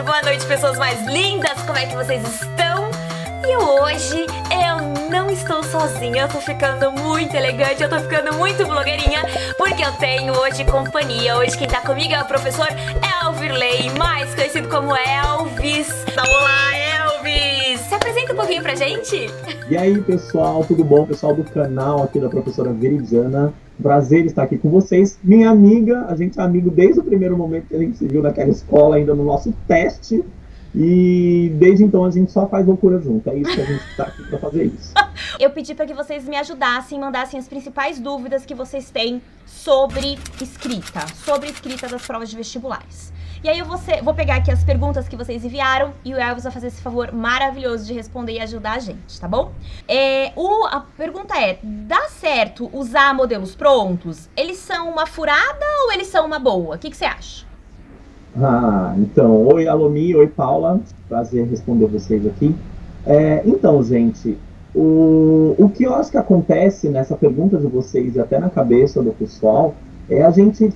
boa noite, pessoas mais lindas, como é que vocês estão? E hoje eu não estou sozinha, eu tô ficando muito elegante, eu tô ficando muito blogueirinha, porque eu tenho hoje companhia. Hoje quem tá comigo é o professor Elvirley, mais conhecido como Elvis. Olá, Elvis! Se apresenta um pouquinho pra gente. E aí, pessoal, tudo bom? Pessoal do canal aqui da professora Veridiana. Prazer estar aqui com vocês. Minha amiga, a gente é amigo desde o primeiro momento que a gente se viu naquela escola, ainda no nosso teste. E desde então a gente só faz loucura junto. É isso que a gente está aqui para fazer isso. Eu pedi para que vocês me ajudassem, mandassem as principais dúvidas que vocês têm sobre escrita das provas de vestibulares. E aí eu vou pegar aqui as perguntas que vocês enviaram e o Elvis vai fazer esse favor maravilhoso de responder e ajudar a gente, tá bom? A pergunta é, dá certo usar modelos prontos? Eles são uma furada ou eles são uma boa? O que você acha? Então, oi Alomi, oi Paula, prazer responder vocês aqui. Então, gente, o que eu acho que acontece nessa pergunta de vocês e até na cabeça do pessoal é a gente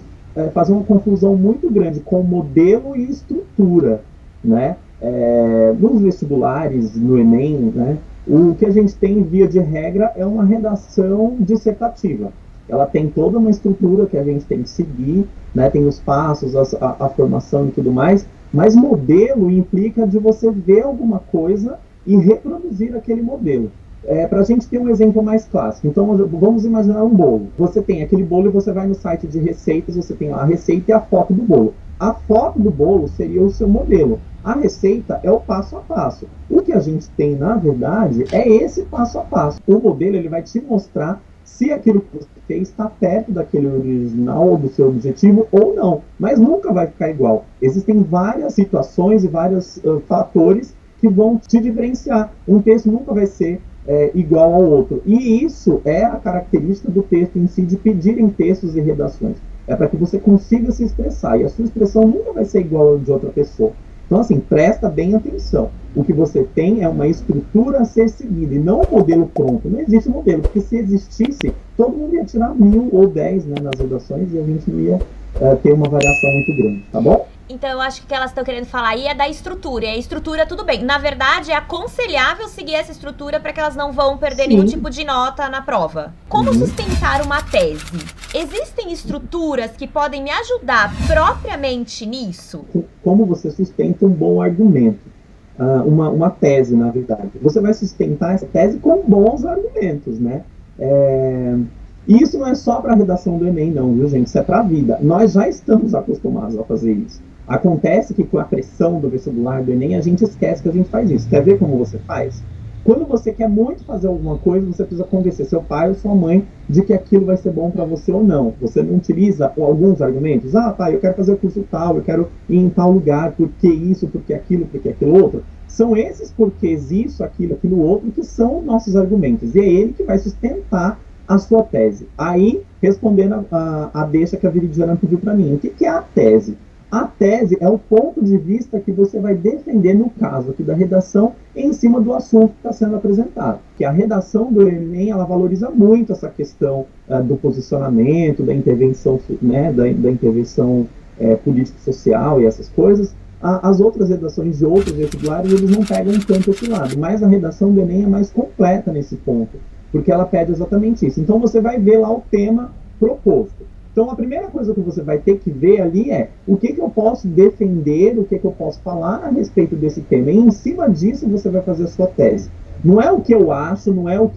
fazer uma confusão muito grande com modelo e estrutura, né? Nos vestibulares, no Enem, né? O que a gente tem, via de regra, é uma redação dissertativa. Ela tem toda uma estrutura que a gente tem que seguir, né? Tem os passos, a formação e tudo mais, mas modelo implica de você ver alguma coisa e reproduzir aquele modelo. Para a gente ter um exemplo mais clássico, então vamos imaginar um bolo. Você tem aquele bolo e você vai no site de receitas, você tem a receita e a foto do bolo. A foto do bolo seria o seu modelo. A receita é o passo a passo. O que a gente tem, na verdade, é esse passo a passo. O modelo ele vai te mostrar se aquilo que você fez está perto daquele original ou do seu objetivo ou não. Mas nunca vai ficar igual. Existem várias situações e vários fatores que vão te diferenciar. Um texto nunca vai ser igual ao outro. E isso é a característica do texto em si, de pedir em textos e redações. É para que você consiga se expressar. E a sua expressão nunca vai ser igual a de outra pessoa. Então, assim, presta bem atenção. O que você tem é uma estrutura a ser seguida e não um modelo pronto. Não existe modelo, porque se existisse, todo mundo ia tirar 1000 ou 10, né, nas redações e a gente não ia ter uma variação muito grande, tá bom? Então eu acho que o que elas estão querendo falar aí é da estrutura. E a estrutura, tudo bem. Na verdade, é aconselhável seguir essa estrutura para que elas não vão perder nenhum tipo de nota na prova. Como sustentar uma tese? Existem estruturas que podem me ajudar propriamente nisso? Como você sustenta um bom argumento? Uma tese, na verdade. Você vai sustentar essa tese com bons argumentos, né? E isso não é só para a redação do Enem, não, viu, gente? Isso é para a vida. Nós já estamos acostumados a fazer isso. Acontece que com a pressão do vestibular do Enem, a gente esquece que a gente faz isso. Quer ver como você faz? Quando você quer muito fazer alguma coisa, você precisa convencer seu pai ou sua mãe de que aquilo vai ser bom para você ou não. Você não utiliza alguns argumentos. Pai, eu quero fazer o curso tal, eu quero ir em tal lugar, por que isso, por que aquilo outro. São esses porquês, isso, aquilo outro, que são nossos argumentos. E é ele que vai sustentar a sua tese. Aí, respondendo a deixa que a Veridiana pediu para mim. O que é a tese? A tese é o ponto de vista que você vai defender, no caso aqui da redação, em cima do assunto que está sendo apresentado. Que a redação do Enem, ela valoriza muito essa questão do posicionamento, da intervenção, né, da intervenção político-social e essas coisas. As outras redações de outros vestibulares, eles não pegam tanto esse lado, mas a redação do Enem é mais completa nesse ponto, porque ela pede exatamente isso. Então você vai ver lá o tema proposto. Então a primeira coisa que você vai ter que ver ali é o que eu posso defender, o que eu posso falar a respeito desse tema. E em cima disso você vai fazer a sua tese. Não é o que eu acho, não é o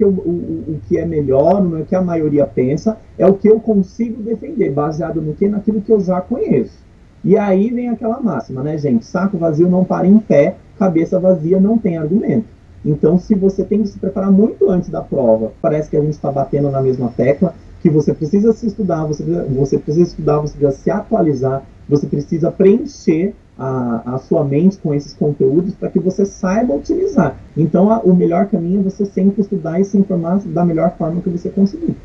que é melhor, não é o que a maioria pensa, é o que eu consigo defender, baseado no que? Naquilo que eu já conheço. E aí vem aquela máxima, né, gente? Saco vazio não para em pé, cabeça vazia não tem argumento. Então, se você tem que se preparar muito antes da prova, parece que a gente está batendo na mesma tecla, que você precisa se estudar, você precisa estudar, você precisa se atualizar, você precisa preencher a sua mente com esses conteúdos para que você saiba utilizar. Então, o melhor caminho é você sempre estudar e se informar da melhor forma que você conseguir.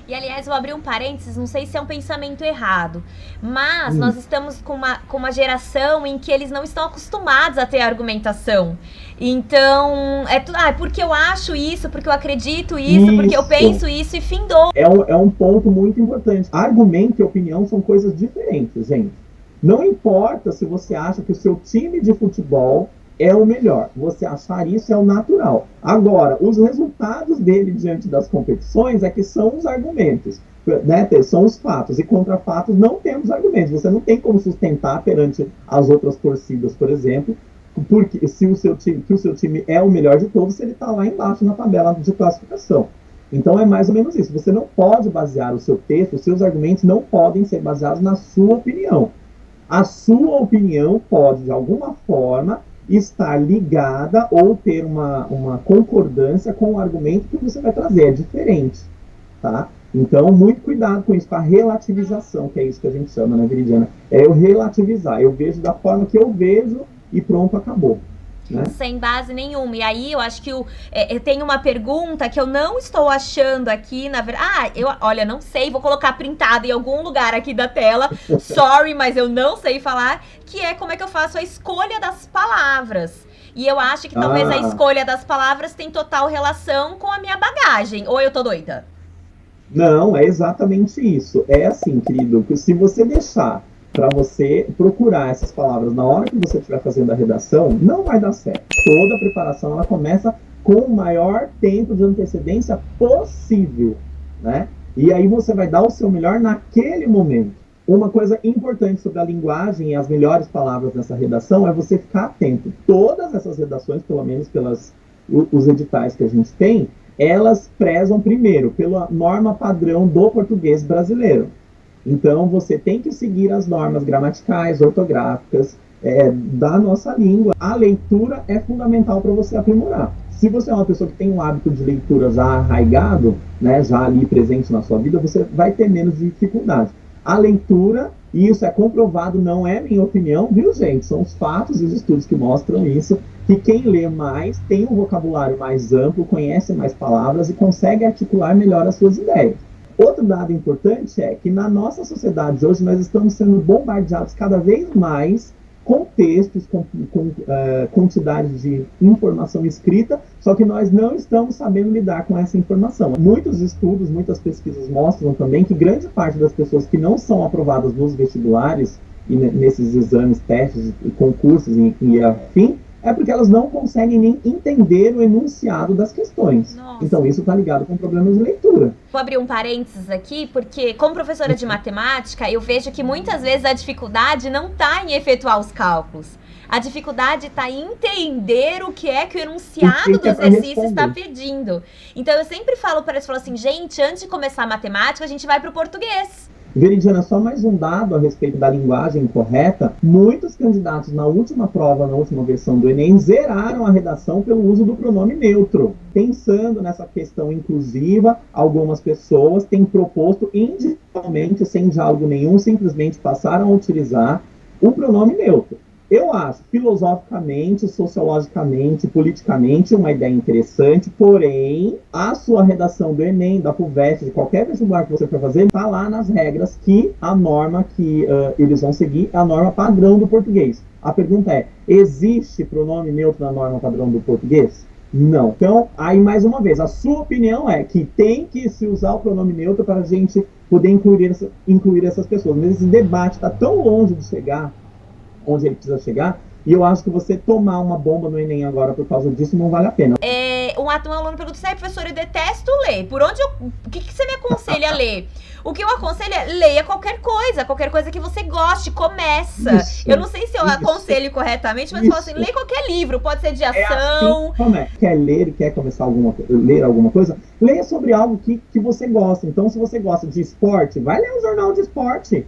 E, aliás, vou abrir um parênteses, não sei se é um pensamento errado, mas nós estamos com uma geração em que eles não estão acostumados a ter argumentação. Então, porque eu acho isso, porque eu acredito isso, porque eu penso isso e findou. É um ponto muito importante. Argumento e opinião são coisas diferentes, gente. Não importa se você acha que o seu time de futebol é o melhor. Você achar isso é o natural. Agora, os resultados dele diante das competições é que são os argumentos, né? São os fatos. E contra fatos não temos argumentos. Você não tem como sustentar perante as outras torcidas, por exemplo, porque se o seu time é o melhor de todos, se ele está lá embaixo na tabela de classificação. Então é mais ou menos isso. Você não pode basear o seu texto, os seus argumentos não podem ser baseados na sua opinião. A sua opinião pode, de alguma forma, estar ligada ou ter uma concordância com o argumento que você vai trazer. É diferente, tá? Então, muito cuidado com isso, com a relativização, que é isso que a gente chama, né, Viridiana? É eu relativizar. Eu vejo da forma que eu vejo e pronto, acabou. Né? Sem base nenhuma. E aí eu acho que tem uma pergunta que eu não estou achando aqui, na verdade. Olha, não sei, vou colocar printado em algum lugar aqui da tela. Sorry, mas eu não sei falar. Que é como é que eu faço a escolha das palavras. E eu acho que talvez a escolha das palavras tem total relação com a minha bagagem. Ou eu tô doida? Não, é exatamente isso. É assim, querido, que se você deixar para você procurar essas palavras na hora que você estiver fazendo a redação, não vai dar certo. Toda a preparação, ela começa com o maior tempo de antecedência possível, né? E aí você vai dar o seu melhor naquele momento. Uma coisa importante sobre a linguagem e as melhores palavras nessa redação é você ficar atento. Todas essas redações, pelo menos os editais que a gente tem, elas prezam primeiro pela norma padrão do português brasileiro. Então, você tem que seguir as normas gramaticais, ortográficas da nossa língua. A leitura é fundamental para você aprimorar. Se você é uma pessoa que tem um hábito de leitura já arraigado, né, já ali presente na sua vida, você vai ter menos dificuldade. A leitura, e isso é comprovado, não é minha opinião, viu, gente? São os fatos e os estudos que mostram isso, que quem lê mais tem um vocabulário mais amplo, conhece mais palavras e consegue articular melhor as suas ideias. Outro dado importante é que na nossa sociedade hoje nós estamos sendo bombardeados cada vez mais com textos, com quantidade de informação escrita, só que nós não estamos sabendo lidar com essa informação. Muitos estudos, muitas pesquisas mostram também que grande parte das pessoas que não são aprovadas nos vestibulares e nesses exames, testes e concursos e afim, é porque elas não conseguem nem entender o enunciado das questões. Nossa. Então isso está ligado com problemas de leitura. Vou abrir um parênteses aqui, porque como professora de matemática, eu vejo que muitas vezes a dificuldade não está em efetuar os cálculos. A dificuldade está em entender o que é que o enunciado do exercício está pedindo. Então eu sempre falo para eles, falo assim, gente, antes de começar a matemática, a gente vai para o português. Veridiana, só mais um dado a respeito da linguagem correta. Muitos candidatos na última prova, na última versão do Enem, zeraram a redação pelo uso do pronome neutro. Pensando nessa questão inclusiva, algumas pessoas têm proposto individualmente, sem diálogo nenhum, simplesmente passaram a utilizar o pronome neutro. Eu acho, filosoficamente, sociologicamente, politicamente, uma ideia interessante, porém, a sua redação do Enem, da FUVEST, de qualquer vestibular que você for fazer, está lá nas regras que a norma que eles vão seguir é a norma padrão do português. A pergunta é, existe pronome neutro na norma padrão do português? Não. Então, aí mais uma vez, a sua opinião é que tem que se usar o pronome neutro para a gente poder incluir essas pessoas. Mas esse debate está tão longe de chegar onde ele precisa chegar, e eu acho que você tomar uma bomba no Enem agora por causa disso não vale a pena. Um aluno pergunta assim, professor, eu detesto ler. O que você me aconselha a ler? O que eu aconselho é leia qualquer coisa que você goste, começa. Isso, eu não sei se eu aconselho corretamente, mas eu falo assim, leia qualquer livro, pode ser de ação. Assim, quer ler e quer começar ler alguma coisa, leia sobre algo que você gosta. Então, se você gosta de esporte, vai ler um jornal de esporte.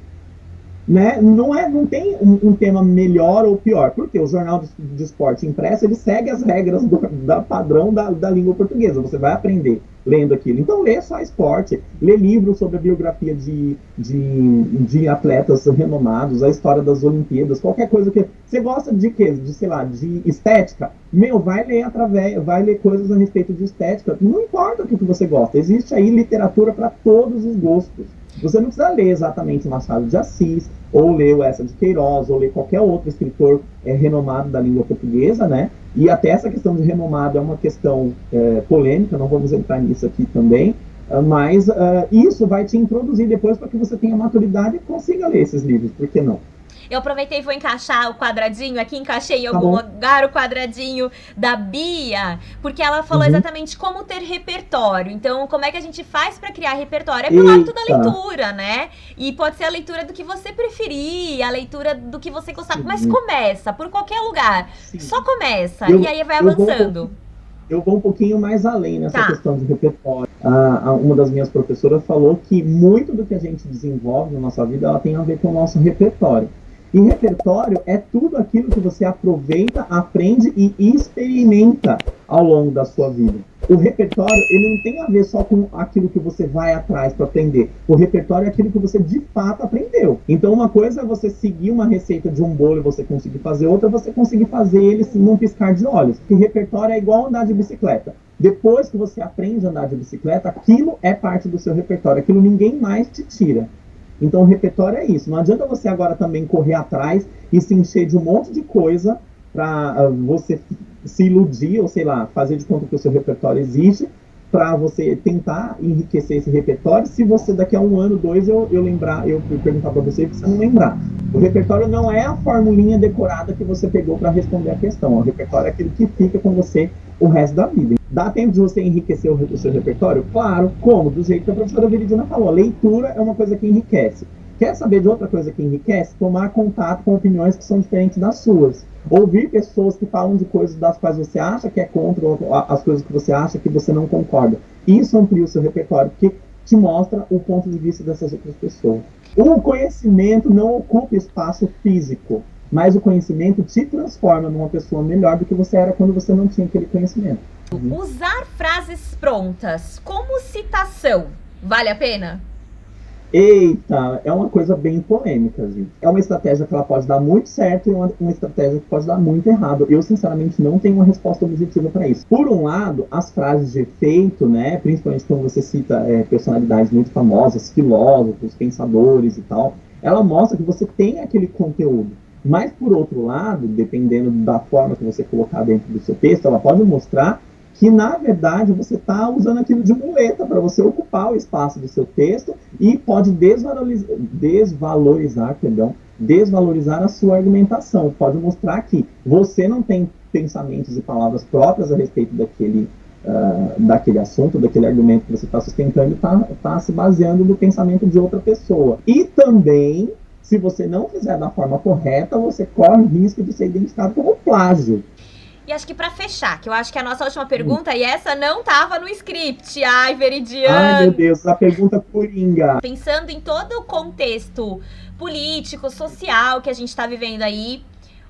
Né? Não tem um tema melhor ou pior, porque o jornal de esporte impresso, ele segue as regras padrão da língua portuguesa, você vai aprender lendo aquilo. Então lê só esporte, lê livros sobre a biografia de atletas renomados, a história das Olimpíadas, qualquer coisa que... Você gosta de quê? De estética? Vai ler coisas a respeito de estética, não importa o que você gosta, existe aí literatura para todos os gostos. Você não precisa ler exatamente Machado de Assis, ou ler o Eça de Queiroz, ou ler qualquer outro escritor renomado da língua portuguesa, né? E até essa questão de renomado é uma questão polêmica, não vamos entrar nisso aqui também, isso vai te introduzir depois para que você tenha maturidade e consiga ler esses livros, por que não? Eu aproveitei e vou encaixar o quadradinho aqui, encaixei em Tá algum bom. lugar o quadradinho da Bia, porque ela falou exatamente como ter repertório. Então, como é que a gente faz para criar repertório? É pelo hábito da Eita. leitura, né? E pode ser a leitura do que você preferir, a leitura do que você gostar, mas Sim. começa por qualquer lugar. Sim. Só começa Eu- e aí vai eu vou- avançando. Eu vou um pouquinho mais além nessa Tá. questão de repertório. Uma das minhas professoras falou que muito do que a gente desenvolve na nossa vida ela tem a ver com o nosso repertório. E repertório é tudo aquilo que você aproveita, aprende e experimenta ao longo da sua vida. O repertório, ele não tem a ver só com aquilo que você vai atrás para aprender. O repertório é aquilo que você de fato aprendeu. Então, uma coisa é você seguir uma receita de um bolo e você conseguir fazer, outra é você conseguir fazer ele num piscar de olhos. E repertório é igual andar de bicicleta. Depois que você aprende a andar de bicicleta, aquilo é parte do seu repertório. Aquilo ninguém mais te tira. Então, o repertório é isso. Não adianta você agora também correr atrás e se encher de um monte de coisa para você se iludir, ou sei lá, fazer de conta que o seu repertório existe, para você tentar enriquecer esse repertório, se você daqui a 1 ano, 2, eu perguntar para você e você não lembrar. O repertório não é a formulinha decorada que você pegou para responder a questão. O repertório é aquilo que fica com você o resto da vida. Dá tempo de você enriquecer o seu repertório? Claro. Como? Do jeito que a professora Veridiana falou. A leitura é uma coisa que enriquece. Quer saber de outra coisa que enriquece? Tomar contato com opiniões que são diferentes das suas. Ouvir pessoas que falam de coisas das quais você acha que é contra, ou as coisas que você acha que você não concorda. Isso amplia o seu repertório, porque te mostra o ponto de vista dessas outras pessoas. O conhecimento não ocupa espaço físico, mas o conhecimento te transforma numa pessoa melhor do que você era quando você não tinha aquele conhecimento. Usar frases prontas como citação, vale a pena? Eita, é uma coisa bem polêmica, gente. É uma estratégia que ela pode dar muito certo e uma estratégia que pode dar muito errado. Eu, sinceramente, não tenho uma resposta objetiva para isso. Por um lado, as frases de efeito, né, principalmente quando você cita personalidades muito famosas, filósofos, pensadores e tal, ela mostra que você tem aquele conteúdo. Mas, por outro lado, dependendo da forma que você colocar dentro do seu texto, ela pode mostrar que, na verdade, você está usando aquilo de muleta para você ocupar o espaço do seu texto e pode desvalorizar a sua argumentação. Pode mostrar que você não tem pensamentos e palavras próprias a respeito daquele assunto, daquele argumento que você está sustentando e está se baseando no pensamento de outra pessoa. E também, se você não fizer da forma correta, você corre o risco de ser identificado como plágio. E acho que pra fechar, que eu acho que a nossa última pergunta, e essa não tava no script, ai, Veridiana. Ai, meu Deus, a pergunta coringa. Pensando em todo o contexto político, social que a gente tá vivendo aí,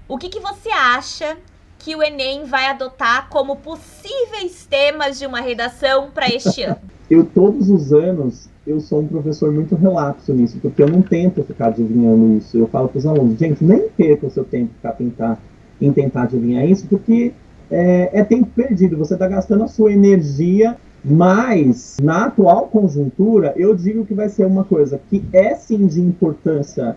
o que você acha que o Enem vai adotar como possíveis temas de uma redação para este ano? Todos os anos, eu sou um professor muito relapso nisso, porque eu não tento ficar adivinhando isso. Eu falo para os alunos, gente, nem perca o seu tempo para tentar adivinhar isso, porque é tempo perdido, você está gastando a sua energia, mas na atual conjuntura, eu digo que vai ser uma coisa que é sim de importância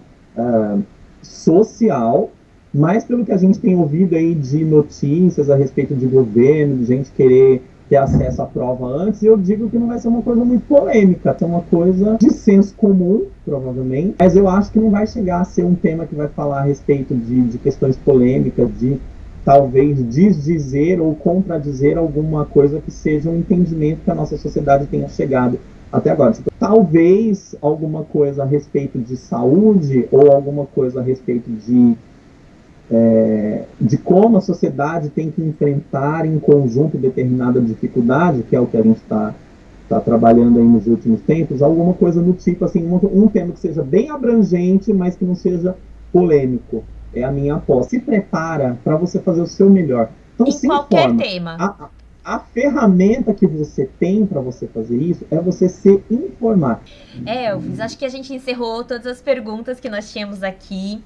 social, mas pelo que a gente tem ouvido aí de notícias a respeito de governo, de gente querer ter acesso à prova antes, eu digo que não vai ser uma coisa muito polêmica, vai ser uma coisa de senso comum, provavelmente, mas eu acho que não vai chegar a ser um tema que vai falar a respeito de questões polêmicas, de talvez desdizer ou contradizer alguma coisa que seja um entendimento que a nossa sociedade tenha chegado até agora. Tipo, talvez alguma coisa a respeito de saúde ou alguma coisa a respeito de como a sociedade tem que enfrentar em conjunto determinada dificuldade, que é o que a gente está trabalhando aí nos últimos tempos, alguma coisa do tipo, assim, um tema que seja bem abrangente, mas que não seja polêmico. É a minha aposta. Se prepara para você fazer o seu melhor. Então, em qualquer tema. A ferramenta que você tem para você fazer isso é você se informar. Elvis, acho que a gente encerrou todas as perguntas que nós tínhamos aqui.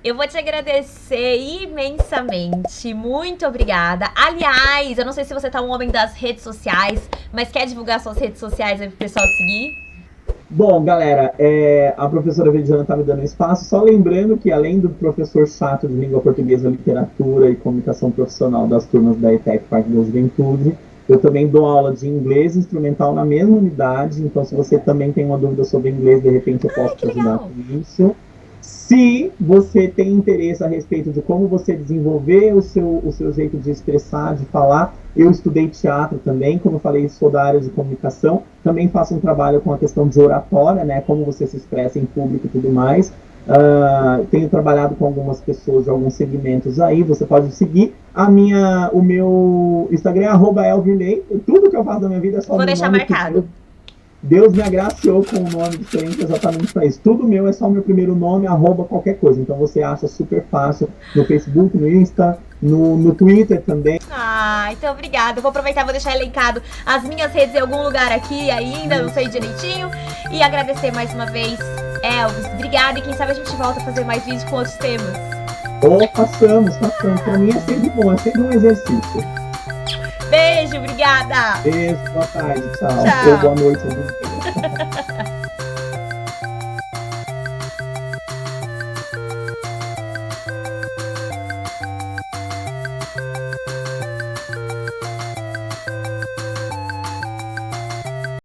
Eu vou te agradecer imensamente. Muito obrigada. Aliás, eu não sei se você tá um homem das redes sociais, mas quer divulgar suas redes sociais aí pro pessoal te seguir? Bom, galera, a professora Veridiana tá me dando espaço. Só lembrando que, além do professor chato de língua portuguesa, literatura e comunicação profissional das turmas da ETEC Parque da Juventude, eu também dou aula de inglês instrumental na mesma unidade. Então, se você também tem uma dúvida sobre inglês, de repente eu posso te ajudar com isso. Se você tem interesse a respeito de como você desenvolver o seu jeito de expressar, de falar, eu estudei teatro também, como eu falei, sou da área de comunicação, também faço um trabalho com a questão de oratória, né, como você se expressa em público e tudo mais. Tenho trabalhado com algumas pessoas de alguns segmentos aí, você pode seguir o meu Instagram, @elvirley, tudo que eu faço na minha vida é só Vou meu deixar nome, marcado. Deus me agraciou com um nome diferente exatamente para isso. Tudo meu é só o meu primeiro nome, @qualquer coisa. Então você acha super fácil no Facebook, no Insta, no Twitter também. Então obrigada. Eu vou aproveitar, vou deixar elencado as minhas redes em algum lugar aqui ainda, não sei direitinho. E agradecer mais uma vez, Elvis. Obrigada, e quem sabe a gente volta a fazer mais vídeos com outros temas. Passamos. Para mim é sempre bom, é sempre um exercício. Beijo, obrigada. Beijo, boa tarde, tchau. Tchau. Boa noite.